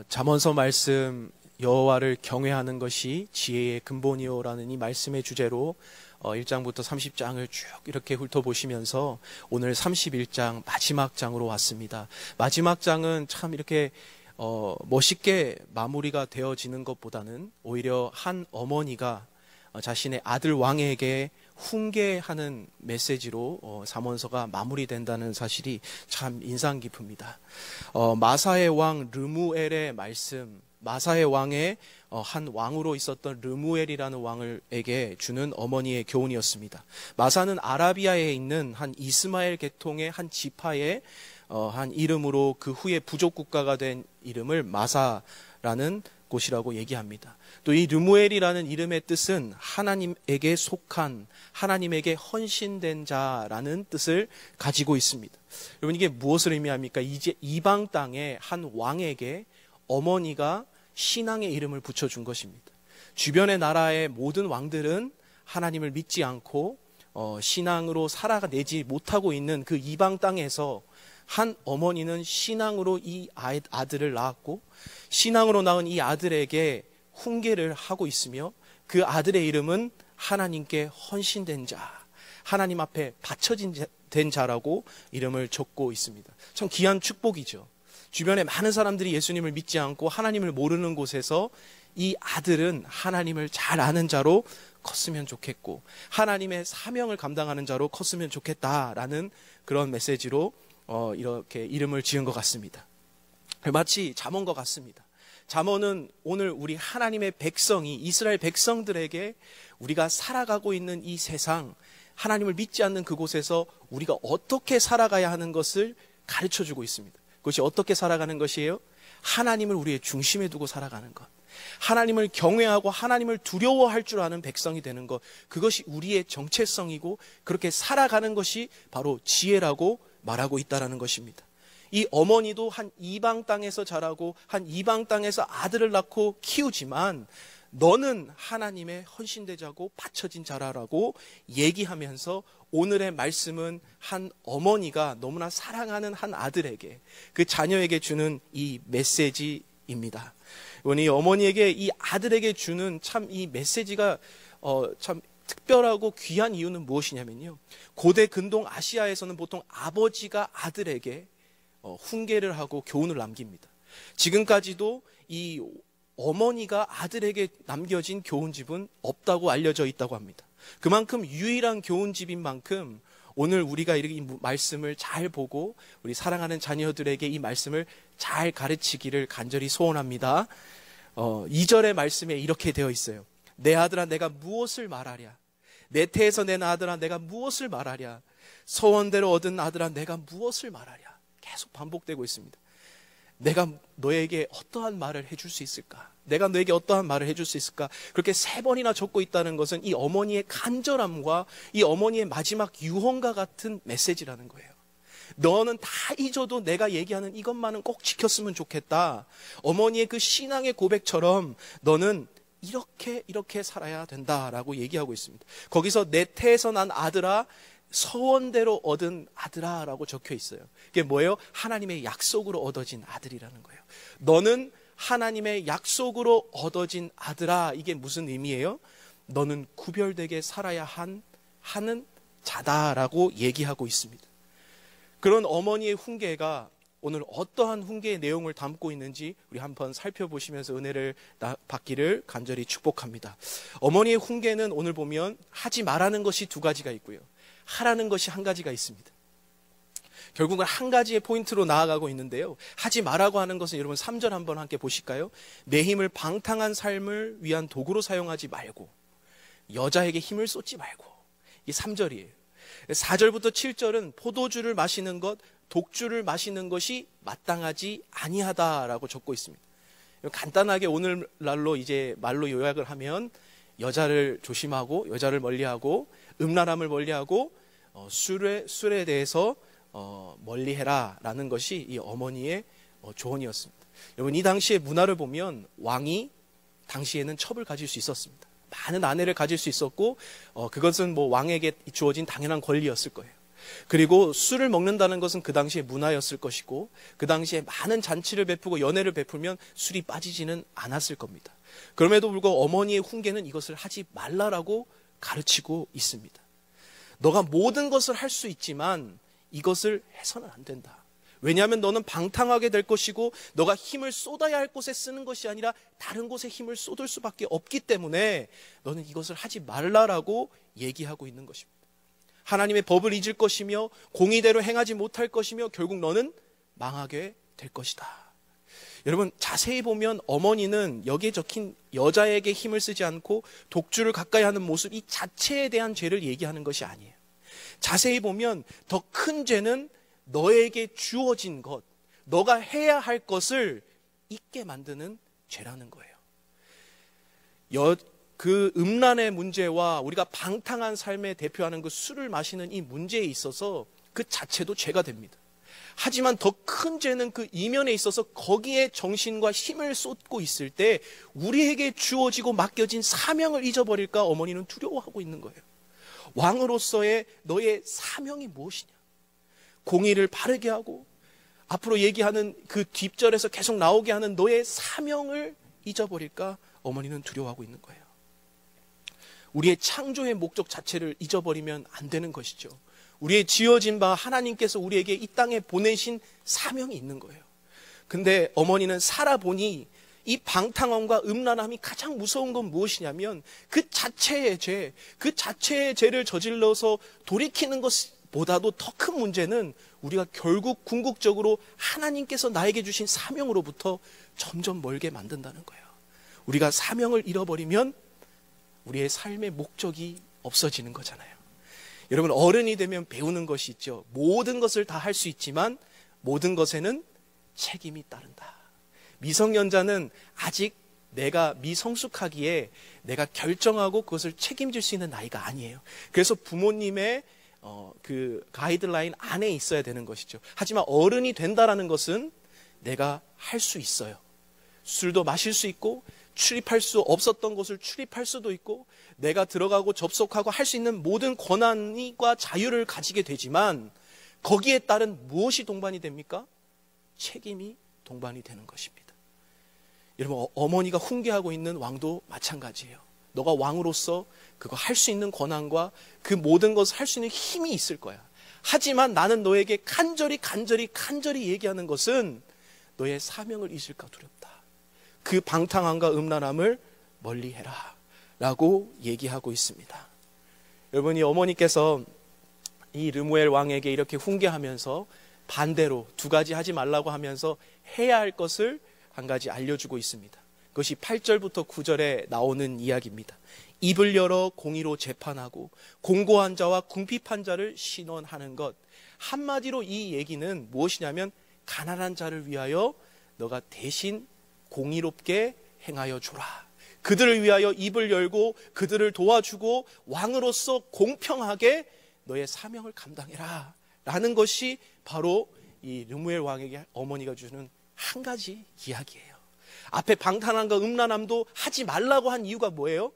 잠언서 말씀 여호와를 경외하는 것이 지혜의 근본이요라는 이 말씀의 주제로 1장부터 30장을 쭉 이렇게 훑어보시면서 오늘 31장 마지막 장으로 왔습니다. 마지막 장은 참 이렇게 멋있게 마무리가 되어지는 것보다는 오히려 한 어머니가 자신의 아들 왕에게 훈계하는 메시지로 잠언서가 마무리된다는 사실이 참 인상 깊습니다. 마사의 왕 르무엘의 말씀, 마사의 왕의 한 왕으로 있었던 르무엘이라는 왕에게 주는 어머니의 교훈이었습니다. 마사는 아라비아에 있는 한 이스마엘 계통의 한 지파의 한 이름으로 그 후에 부족 국가가 된 이름을 마사라는 곳이라고 얘기합니다. 또 이 르무엘이라는 이름의 뜻은 하나님에게 속한, 하나님에게 헌신된 자라는 뜻을 가지고 있습니다. 여러분, 이게 무엇을 의미합니까? 이제 이방 땅의 한 왕에게 어머니가 신앙의 이름을 붙여준 것입니다. 주변의 나라의 모든 왕들은 하나님을 믿지 않고 신앙으로 살아내지 못하고 있는 그 이방 땅에서 한 어머니는 신앙으로 이 아들을 낳았고, 신앙으로 낳은 이 아들에게 훈계를 하고 있으며, 그 아들의 이름은 하나님께 헌신된 자, 하나님 앞에 바쳐진 자라고 이름을 적고 있습니다. 참 귀한 축복이죠. 주변에 많은 사람들이 예수님을 믿지 않고 하나님을 모르는 곳에서 이 아들은 하나님을 잘 아는 자로 컸으면 좋겠고, 하나님의 사명을 감당하는 자로 컸으면 좋겠다라는 그런 메시지로 이렇게 이름을 지은 것 같습니다. 마치 잠언과 같습니다. 잠언은 오늘 우리 하나님의 백성이, 이스라엘 백성들에게 우리가 살아가고 있는 이 세상, 하나님을 믿지 않는 그곳에서 우리가 어떻게 살아가야 하는 것을 가르쳐주고 있습니다. 그것이 어떻게 살아가는 것이에요? 하나님을 우리의 중심에 두고 살아가는 것, 하나님을 경외하고 하나님을 두려워할 줄 아는 백성이 되는 것, 그것이 우리의 정체성이고, 그렇게 살아가는 것이 바로 지혜라고 말하고 있다는 것입니다. 이 어머니도 한 이방 땅에서 자라고 한 이방 땅에서 아들을 낳고 키우지만, 너는 하나님의 헌신된 자고 바쳐진 자라라고 얘기하면서 오늘의 말씀은 한 어머니가 너무나 사랑하는 한 아들에게, 그 자녀에게 주는 이 메시지입니다. 이 어머니에게, 이 아들에게 주는 참 이 메시지가 참 특별하고 귀한 이유는 무엇이냐면요, 고대 근동 아시아에서는 보통 아버지가 아들에게 훈계를 하고 교훈을 남깁니다. 지금까지도 이 어머니가 아들에게 남겨진 교훈집은 없다고 알려져 있다고 합니다. 그만큼 유일한 교훈집인 만큼 오늘 우리가 이렇게 이 말씀을 잘 보고 우리 사랑하는 자녀들에게 이 말씀을 잘 가르치기를 간절히 소원합니다. 2절의 말씀에 이렇게 되어 있어요. 내 아들아, 내가 무엇을 말하랴? 내 태에서 낸 아들아, 내가 무엇을 말하랴? 소원대로 얻은 아들아, 내가 무엇을 말하랴? 계속 반복되고 있습니다. 내가 너에게 어떠한 말을 해줄 수 있을까? 내가 너에게 어떠한 말을 해줄 수 있을까? 그렇게 3번이나 적고 있다는 것은 이 어머니의 간절함과 이 어머니의 마지막 유언과 같은 메시지라는 거예요. 너는 다 잊어도 내가 얘기하는 이것만은 꼭 지켰으면 좋겠다. 어머니의 그 신앙의 고백처럼 너는 이렇게 살아야 된다라고 얘기하고 있습니다. 거기서 내 태에서 난 아들아, 서원대로 얻은 아들아 라고 적혀 있어요. 그게 뭐예요? 하나님의 약속으로 얻어진 아들이라는 거예요. 너는 하나님의 약속으로 얻어진 아들아. 이게 무슨 의미예요? 너는 구별되게 살아야 하는 자다라고 얘기하고 있습니다. 그런 어머니의 훈계가 오늘 어떠한 훈계의 내용을 담고 있는지 우리 한번 살펴보시면서 은혜를 받기를 간절히 축복합니다. 어머니의 훈계는 오늘 보면 하지 말라는 것이 2가지가 있고요, 하라는 것이 1가지가 있습니다. 결국은 한 가지의 포인트로 나아가고 있는데요, 하지 말라고 하는 것은 여러분 3절 한번 함께 보실까요? 내 힘을 방탕한 삶을 위한 도구로 사용하지 말고, 여자에게 힘을 쏟지 말고. 이게 3절이에요. 4절부터 7절은 포도주를 마시는 것, 독주를 마시는 것이 마땅하지 아니하다라고 적고 있습니다. 간단하게 오늘날로 이제 말로 요약을 하면, 여자를 조심하고, 여자를 멀리하고, 음란함을 멀리하고, 술에 대해서 멀리해라 라는 것이 이 어머니의 조언이었습니다. 여러분, 이 당시의 문화를 보면 왕이 당시에는 첩을 가질 수 있었습니다. 많은 아내를 가질 수 있었고, 그것은 뭐 왕에게 주어진 당연한 권리였을 거예요. 그리고 술을 먹는다는 것은 그 당시에 문화였을 것이고 그 당시에 많은 잔치를 베푸고 연회를 베풀면 술이 빠지지는 않았을 겁니다. 그럼에도 불구하고 어머니의 훈계는 이것을 하지 말라라고 가르치고 있습니다. 너가 모든 것을 할 수 있지만 이것을 해서는 안 된다. 왜냐하면 너는 방탕하게 될 것이고 너가 힘을 쏟아야 할 곳에 쓰는 것이 아니라 다른 곳에 힘을 쏟을 수밖에 없기 때문에 너는 이것을 하지 말라라고 얘기하고 있는 것입니다. 하나님의 법을 잊을 것이며 공의대로 행하지 못할 것이며 결국 너는 망하게 될 것이다. 여러분, 자세히 보면 어머니는 여기에 적힌 여자에게 힘을 쓰지 않고 독주를 가까이 하는 모습 이 자체에 대한 죄를 얘기하는 것이 아니에요. 자세히 보면 더 큰 죄는 너에게 주어진 것, 너가 해야 할 것을 잊게 만드는 죄라는 거예요. 그 음란의 문제와 우리가 방탕한 삶에 대표하는 그 술을 마시는 이 문제에 있어서 그 자체도 죄가 됩니다. 하지만 더 큰 죄는 그 이면에 있어서 거기에 정신과 힘을 쏟고 있을 때 우리에게 주어지고 맡겨진 사명을 잊어버릴까 어머니는 두려워하고 있는 거예요. 왕으로서의 너의 사명이 무엇이냐? 공의를 바르게 하고 앞으로 얘기하는 그 뒷절에서 계속 나오게 하는 너의 사명을 잊어버릴까 어머니는 두려워하고 있는 거예요. 우리의 창조의 목적 자체를 잊어버리면 안 되는 것이죠. 우리의 지어진 바 하나님께서 우리에게 이 땅에 보내신 사명이 있는 거예요. 근데 어머니는 살아보니 이 방탕함과 음란함이 가장 무서운 건 무엇이냐면 그 자체의 죄, 그 자체의 죄를 저질러서 돌이키는 것보다도 더 큰 문제는 우리가 결국 궁극적으로 하나님께서 나에게 주신 사명으로부터 점점 멀게 만든다는 거예요. 우리가 사명을 잃어버리면 우리의 삶의 목적이 없어지는 거잖아요. 여러분, 어른이 되면 배우는 것이 있죠. 모든 것을 다 할 수 있지만 모든 것에는 책임이 따른다. 미성년자는 아직 내가 미성숙하기에 내가 결정하고 그것을 책임질 수 있는 나이가 아니에요. 그래서 부모님의 그 가이드라인 안에 있어야 되는 것이죠. 하지만 어른이 된다라는 것은 내가 할 수 있어요. 술도 마실 수 있고 출입할 수 없었던 곳을 출입할 수도 있고 내가 들어가고 접속하고 할 수 있는 모든 권한과 자유를 가지게 되지만 거기에 따른 무엇이 동반이 됩니까? 책임이 동반이 되는 것입니다. 여러분, 어머니가 훈계하고 있는 왕도 마찬가지예요. 너가 왕으로서 그거 할 수 있는 권한과 그 모든 것을 할 수 있는 힘이 있을 거야. 하지만 나는 너에게 간절히 얘기하는 것은 너의 사명을 잊을까 두렵다. 그 방탕함과 음란함을 멀리해라 라고 얘기하고 있습니다. 여러분, 이 어머니께서 이 르무엘 왕에게 이렇게 훈계하면서 반대로 두 가지 하지 말라고 하면서 해야 할 것을 한 가지 알려주고 있습니다. 그것이 8절부터 9절에 나오는 이야기입니다. 입을 열어 공의로 재판하고 공고한 자와 궁핍한 자를 신원하는 것. 한마디로 이 얘기는 무엇이냐면 가난한 자를 위하여 너가 대신 공의롭게 행하여 주라. 그들을 위하여 입을 열고 그들을 도와주고 왕으로서 공평하게 너의 사명을 감당해라 라는 것이 바로 이 르무엘 왕에게 어머니가 주는 한 가지 이야기예요. 앞에 방탕함과 음란함도 하지 말라고 한 이유가 뭐예요?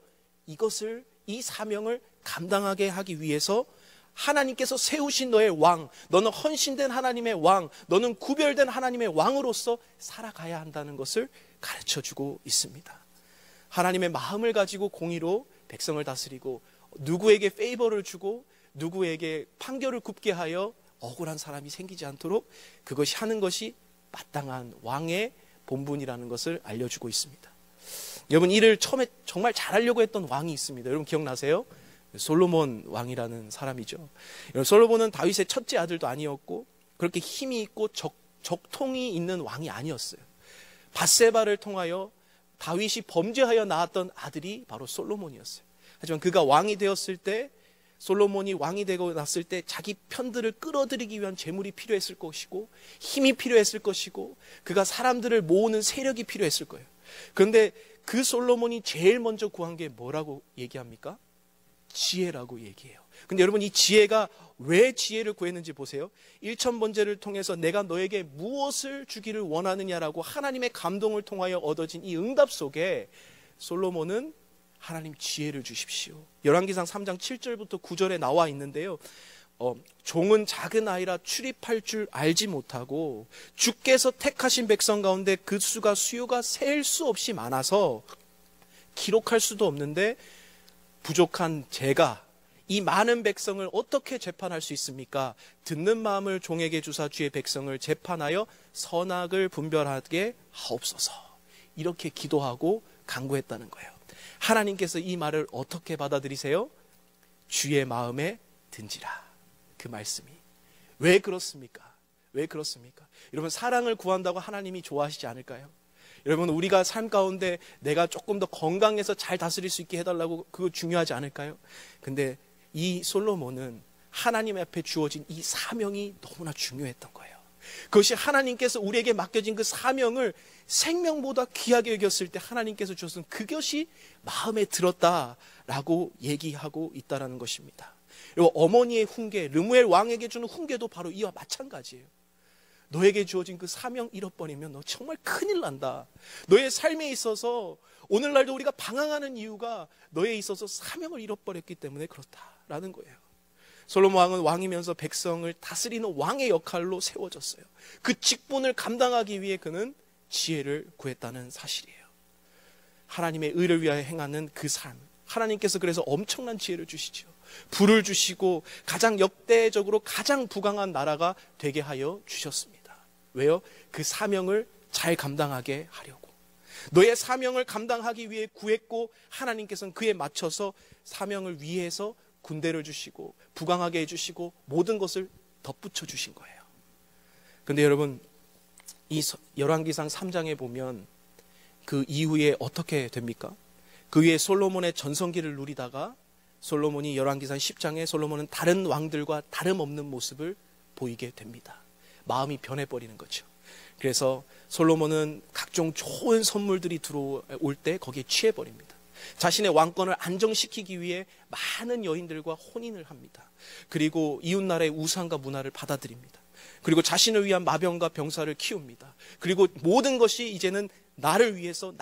이 사명을 감당하게 하기 위해서 하나님께서 세우신 너의 왕, 너는 헌신된 하나님의 왕, 너는 구별된 하나님의 왕으로서 살아가야 한다는 것을 가르쳐주고 있습니다. 하나님의 마음을 가지고 공의로 백성을 다스리고 누구에게 페이버를 주고 누구에게 판결을 굽게 하여 억울한 사람이 생기지 않도록 그것이 하는 것이 마땅한 왕의 본분이라는 것을 알려주고 있습니다. 여러분, 이를 처음에 정말 잘하려고 했던 왕이 있습니다. 여러분 기억나세요? 솔로몬 왕이라는 사람이죠. 솔로몬은 다윗의 첫째 아들도 아니었고 그렇게 힘이 있고 적통이 있는 왕이 아니었어요. 밧세바를 통하여 다윗이 범죄하여 낳았던 아들이 바로 솔로몬이었어요. 하지만 그가 왕이 되었을 때, 솔로몬이 왕이 되고 났을 때 자기 편들을 끌어들이기 위한 재물이 필요했을 것이고 힘이 필요했을 것이고 그가 사람들을 모으는 세력이 필요했을 거예요. 그런데 그 솔로몬이 제일 먼저 구한 게 뭐라고 얘기합니까? 지혜라고 얘기해요. 근데 여러분, 이 지혜가 왜 지혜를 구했는지 보세요. 1,000번제를 통해서 내가 너에게 무엇을 주기를 원하느냐라고 하나님의 감동을 통하여 얻어진 이 응답 속에 솔로몬은 하나님 지혜를 주십시오. 열왕기상 3장 7절부터 9절에 나와 있는데요. 종은 작은 아이라 출입할 줄 알지 못하고 주께서 택하신 백성 가운데 그 수가 셀 수 없이 많아서 기록할 수도 없는데 부족한 제가 이 많은 백성을 어떻게 재판할 수 있습니까? 듣는 마음을 종에게 주사 주의 백성을 재판하여 선악을 분별하게 하옵소서. 이렇게 기도하고 간구했다는 거예요. 하나님께서 이 말을 어떻게 받아들이세요? 주의 마음에 든지라. 그 말씀이. 왜 그렇습니까? 왜 그렇습니까? 여러분, 사랑을 구한다고 하나님이 좋아하시지 않을까요? 여러분, 우리가 삶 가운데 내가 조금 더 건강해서 잘 다스릴 수 있게 해달라고, 그거 중요하지 않을까요? 근데 이 솔로몬은 하나님 앞에 주어진 이 사명이 너무나 중요했던 거예요. 그것이 하나님께서 우리에게 맡겨진 그 사명을 생명보다 귀하게 여겼을 때 하나님께서 주신 그것이 마음에 들었다라고 얘기하고 있다는 것입니다. 그리고 어머니의 훈계, 르무엘 왕에게 주는 훈계도 바로 이와 마찬가지예요. 너에게 주어진 그 사명 잃어버리면 너 정말 큰일 난다. 너의 삶에 있어서 오늘날도 우리가 방황하는 이유가 너에 있어서 사명을 잃어버렸기 때문에 그렇다라는 거예요. 솔로몬 왕은 왕이면서 백성을 다스리는 왕의 역할로 세워졌어요. 그 직분을 감당하기 위해 그는 지혜를 구했다는 사실이에요. 하나님의 의를 위하여 행하는 그 삶. 하나님께서 그래서 엄청난 지혜를 주시죠. 부를 주시고 가장 역대적으로 가장 부강한 나라가 되게 하여 주셨습니다. 왜요? 그 사명을 잘 감당하게 하려고. 너의 사명을 감당하기 위해 구했고 하나님께서는 그에 맞춰서 사명을 위해서 군대를 주시고 부강하게 해주시고 모든 것을 덧붙여 주신 거예요. 근데 여러분, 이 열왕기상 3장에 보면 그 이후에 어떻게 됩니까? 그 위에 솔로몬의 전성기를 누리다가 솔로몬이 열왕기상 10장에 솔로몬은 다른 왕들과 다름없는 모습을 보이게 됩니다. 마음이 변해버리는 거죠. 그래서 솔로몬은 각종 좋은 선물들이 들어올 때 거기에 취해버립니다. 자신의 왕권을 안정시키기 위해 많은 여인들과 혼인을 합니다. 그리고 이웃나라의 우상과 문화를 받아들입니다. 그리고 자신을 위한 마병과 병사를 키웁니다. 그리고 모든 것이 이제는 나를 위해서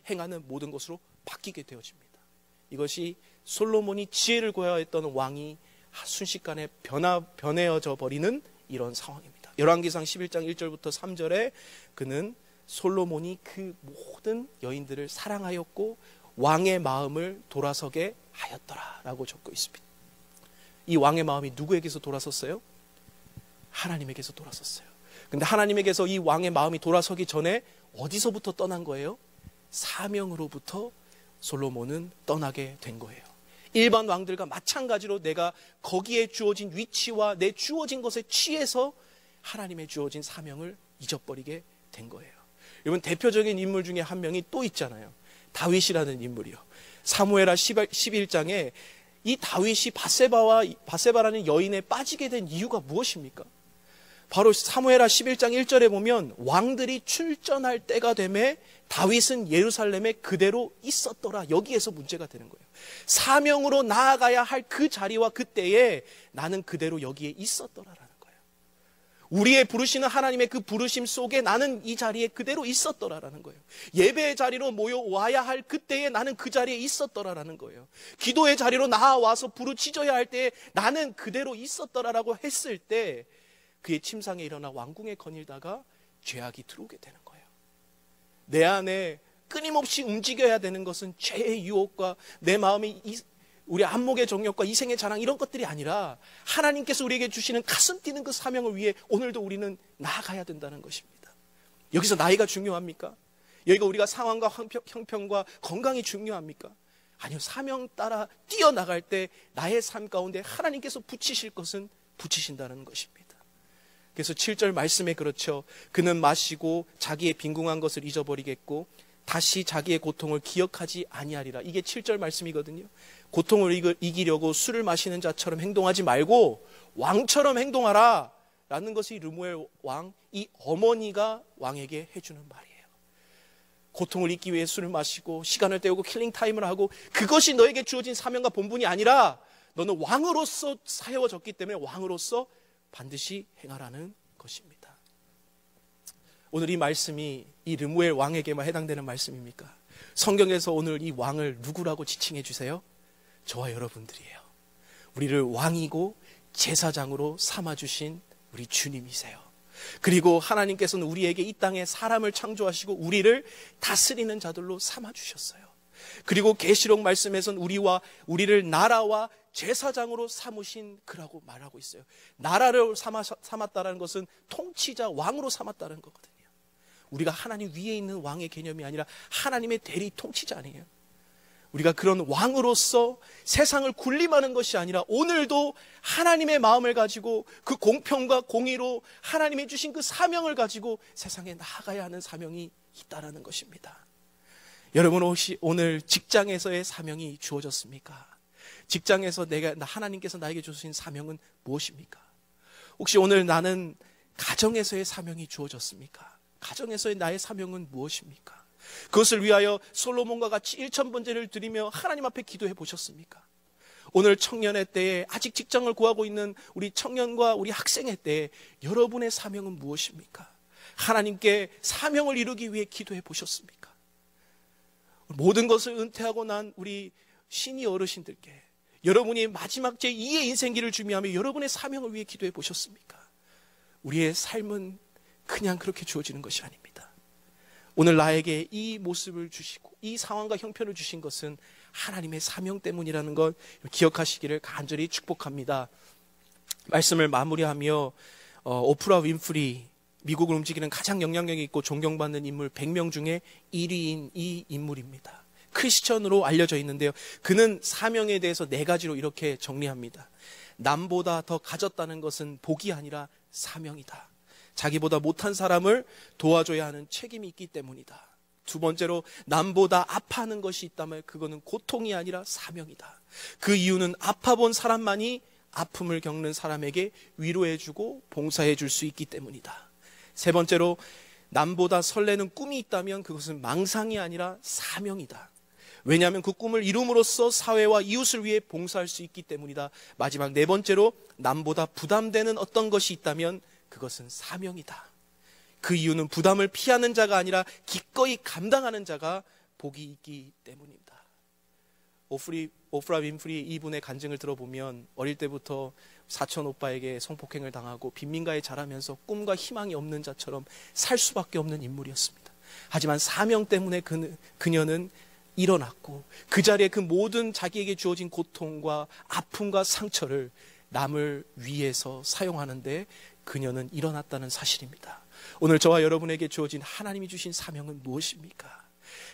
행하는 모든 것으로 바뀌게 되어집니다. 이것이 솔로몬이 지혜를 구해야 했던 왕이 순식간에 변해져 버리는 이런 상황입니다. 열왕기상 11장 1절부터 3절에 그는 솔로몬이 그 모든 여인들을 사랑하였고 왕의 마음을 돌아서게 하였더라라고 적고 있습니다. 이 왕의 마음이 누구에게서 돌아섰어요? 하나님에게서 돌아섰어요. 근데 하나님에게서 이 왕의 마음이 돌아서기 전에 어디서부터 떠난 거예요? 사명으로부터 솔로몬은 떠나게 된 거예요. 일반 왕들과 마찬가지로 내가 거기에 주어진 위치와 내 주어진 것에 취해서 하나님의 주어진 사명을 잊어버리게 된 거예요. 여러분, 대표적인 인물 중에 한 명이 또 있잖아요. 다윗이라는 인물이요. 사무엘하 11장에 이 다윗이 바세바라는 여인에 빠지게 된 이유가 무엇입니까? 바로 사무엘하 11장 1절에 보면 왕들이 출전할 때가 되매 다윗은 예루살렘에 그대로 있었더라. 여기에서 문제가 되는 거예요. 사명으로 나아가야 할 그 자리와 그때에 나는 그대로 여기에 있었더라라는 거예요. 우리의 부르시는 하나님의 그 부르심 속에 나는 이 자리에 그대로 있었더라라는 거예요. 예배의 자리로 모여와야 할 그때에 나는 그 자리에 있었더라라는 거예요. 기도의 자리로 나와서 부르짖어야 할 때에 나는 그대로 있었더라라고 했을 때 그의 침상에 일어나 왕궁에 거닐다가 죄악이 들어오게 되는 거예요. 내 안에 끊임없이 움직여야 되는 것은 죄의 유혹과 내 마음의 우리 안목의 정욕과 이생의 자랑 이런 것들이 아니라 하나님께서 우리에게 주시는 가슴 뛰는 그 사명을 위해 오늘도 우리는 나아가야 된다는 것입니다. 여기서 나이가 중요합니까? 여기가 우리가 상황과 형편과 건강이 중요합니까? 아니요. 사명 따라 뛰어나갈 때 나의 삶 가운데 하나님께서 붙이실 것은 붙이신다는 것입니다. 그래서 7절 말씀에 그렇죠. 그는 마시고 자기의 빈궁한 것을 잊어버리겠고 다시 자기의 고통을 기억하지 아니하리라. 이게 7절 말씀이거든요. 고통을 이기려고 술을 마시는 자처럼 행동하지 말고 왕처럼 행동하라 라는 것이 르무엘 왕, 이 어머니가 왕에게 해주는 말이에요. 고통을 잊기 위해 술을 마시고 시간을 때우고 킬링타임을 하고 그것이 너에게 주어진 사명과 본분이 아니라 너는 왕으로서 세워졌기 때문에 왕으로서 반드시 행하라는 것입니다. 오늘 이 말씀이 이 르무엘 왕에게만 해당되는 말씀입니까? 성경에서 오늘 이 왕을 누구라고 지칭해 주세요? 저와 여러분들이에요. 우리를 왕이고 제사장으로 삼아주신 우리 주님이세요. 그리고 하나님께서는 우리에게 이 땅에 사람을 창조하시고 우리를 다스리는 자들로 삼아주셨어요. 그리고 계시록 말씀에서는 우리를 나라와 제사장으로 삼으신 그라고 말하고 있어요. 나라를 삼았다는 것은 통치자 왕으로 삼았다는 거거든요. 우리가 하나님 위에 있는 왕의 개념이 아니라 하나님의 대리 통치자 아니에요. 우리가 그런 왕으로서 세상을 군림하는 것이 아니라 오늘도 하나님의 마음을 가지고 그 공평과 공의로 하나님이 주신 그 사명을 가지고 세상에 나아가야 하는 사명이 있다라는 것입니다. 여러분, 혹시 오늘 직장에서의 사명이 주어졌습니까? 직장에서 하나님께서 나에게 주신 사명은 무엇입니까? 혹시 오늘 나는 가정에서의 사명이 주어졌습니까? 가정에서의 나의 사명은 무엇입니까? 그것을 위하여 솔로몬과 같이 1000번제를 드리며 하나님 앞에 기도해 보셨습니까? 오늘 청년의 때에 아직 직장을 구하고 있는 우리 청년과 우리 학생의 때에 여러분의 사명은 무엇입니까? 하나님께 사명을 이루기 위해 기도해 보셨습니까? 모든 것을 은퇴하고 난 우리 시니어 어르신들께 여러분이 마지막 제2의 인생길을 준비하며 여러분의 사명을 위해 기도해 보셨습니까? 우리의 삶은 그냥 그렇게 주어지는 것이 아닙니다. 오늘 나에게 이 모습을 주시고 이 상황과 형편을 주신 것은 하나님의 사명 때문이라는 것 기억하시기를 간절히 축복합니다. 말씀을 마무리하며 오프라 윈프리, 미국을 움직이는 가장 영향력이 있고 존경받는 인물 100명 중에 1위인 이 인물입니다. 크리스천으로 알려져 있는데요. 그는 사명에 대해서 4가지로 이렇게 정리합니다. 남보다 더 가졌다는 것은 복이 아니라 사명이다. 자기보다 못한 사람을 도와줘야 하는 책임이 있기 때문이다. 2번째로 남보다 아파하는 것이 있다면 그거는 고통이 아니라 사명이다. 그 이유는 아파본 사람만이 아픔을 겪는 사람에게 위로해주고 봉사해줄 수 있기 때문이다. 3번째로 남보다 설레는 꿈이 있다면 그것은 망상이 아니라 사명이다. 왜냐하면 그 꿈을 이룸으로써 사회와 이웃을 위해 봉사할 수 있기 때문이다. 마지막 4번째로 남보다 부담되는 어떤 것이 있다면 그것은 사명이다. 그 이유는 부담을 피하는 자가 아니라 기꺼이 감당하는 자가 복이 있기 때문입니다. 오프라 윈프리 이분의 간증을 들어보면 어릴 때부터 사촌 오빠에게 성폭행을 당하고 빈민가에 자라면서 꿈과 희망이 없는 자처럼 살 수밖에 없는 인물이었습니다. 하지만 사명 때문에 그녀는 일어났고 그 자리에 그 모든 자기에게 주어진 고통과 아픔과 상처를 남을 위해서 사용하는데 그녀는 일어났다는 사실입니다. 오늘 저와 여러분에게 주어진 하나님이 주신 사명은 무엇입니까?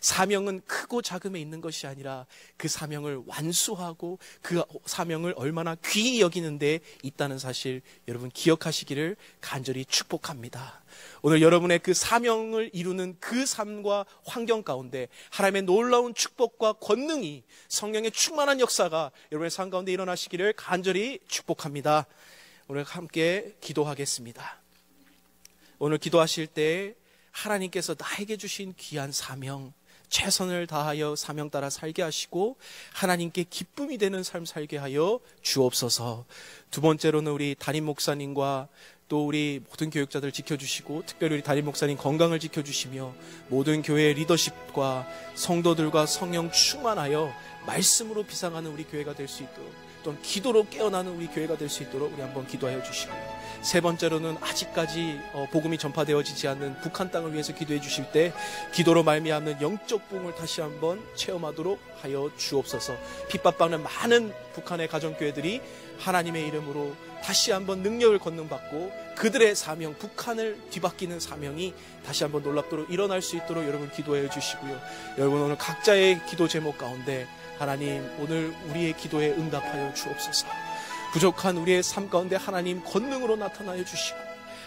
사명은 크고 작음에 있는 것이 아니라 그 사명을 완수하고 그 사명을 얼마나 귀히 여기는 데 있다는 사실 여러분 기억하시기를 간절히 축복합니다. 오늘 여러분의 그 사명을 이루는 그 삶과 환경 가운데 하나님의 놀라운 축복과 권능이 성령의 충만한 역사가 여러분의 삶 가운데 일어나시기를 간절히 축복합니다. 오늘 함께 기도하겠습니다. 오늘 기도하실 때 하나님께서 나에게 주신 귀한 사명, 최선을 다하여 사명 따라 살게 하시고 하나님께 기쁨이 되는 삶 살게 하여 주옵소서. 2번째로는 우리 담임 목사님과 또 우리 모든 교육자들 지켜주시고 특별히 우리 담임 목사님 건강을 지켜주시며 모든 교회의 리더십과 성도들과 성령 충만하여 말씀으로 비상하는 우리 교회가 될 수 있도록 또는 기도로 깨어나는 우리 교회가 될 수 있도록 우리 한번 기도하여 주시고요. 3번째로는 아직까지 복음이 전파되어지지 않는 북한 땅을 위해서 기도해 주실 때 기도로 말미암는 영적 부흥을 다시 한번 체험하도록 하여 주옵소서. 핍박받는 많은 북한의 가정교회들이 하나님의 이름으로 다시 한번 능력을 건능받고 그들의 사명, 북한을 뒤바뀌는 사명이 다시 한번 놀랍도록 일어날 수 있도록 여러분 기도해 주시고요. 여러분 오늘 각자의 기도 제목 가운데 하나님 오늘 우리의 기도에 응답하여 주옵소서. 부족한 우리의 삶 가운데 하나님 권능으로 나타나여 주시고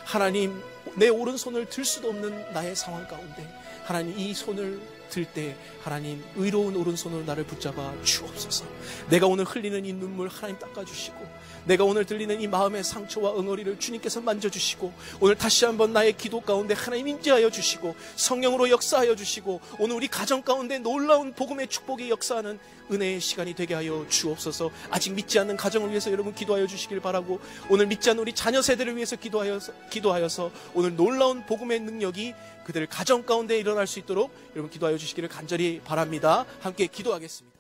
하나님 내 오른손을 들 수도 없는 나의 상황 가운데 하나님 이 손을 들 때 하나님 의로운 오른손으로 나를 붙잡아 주옵소서. 내가 오늘 흘리는 이 눈물 하나님 닦아주시고 내가 오늘 들리는 이 마음의 상처와 응어리를 주님께서 만져주시고 오늘 다시 한번 나의 기도 가운데 하나님 임재하여 주시고 성령으로 역사하여 주시고 오늘 우리 가정 가운데 놀라운 복음의 축복이 역사하는 은혜의 시간이 되게 하여 주옵소서. 아직 믿지 않는 가정을 위해서 여러분 기도하여 주시길 바라고 오늘 믿지 않는 우리 자녀 세대를 위해서 기도하여서 오늘 놀라운 복음의 능력이 그들 가정 가운데 일어날 수 있도록 여러분 기도하여 주시기를 간절히 바랍니다. 함께 기도하겠습니다.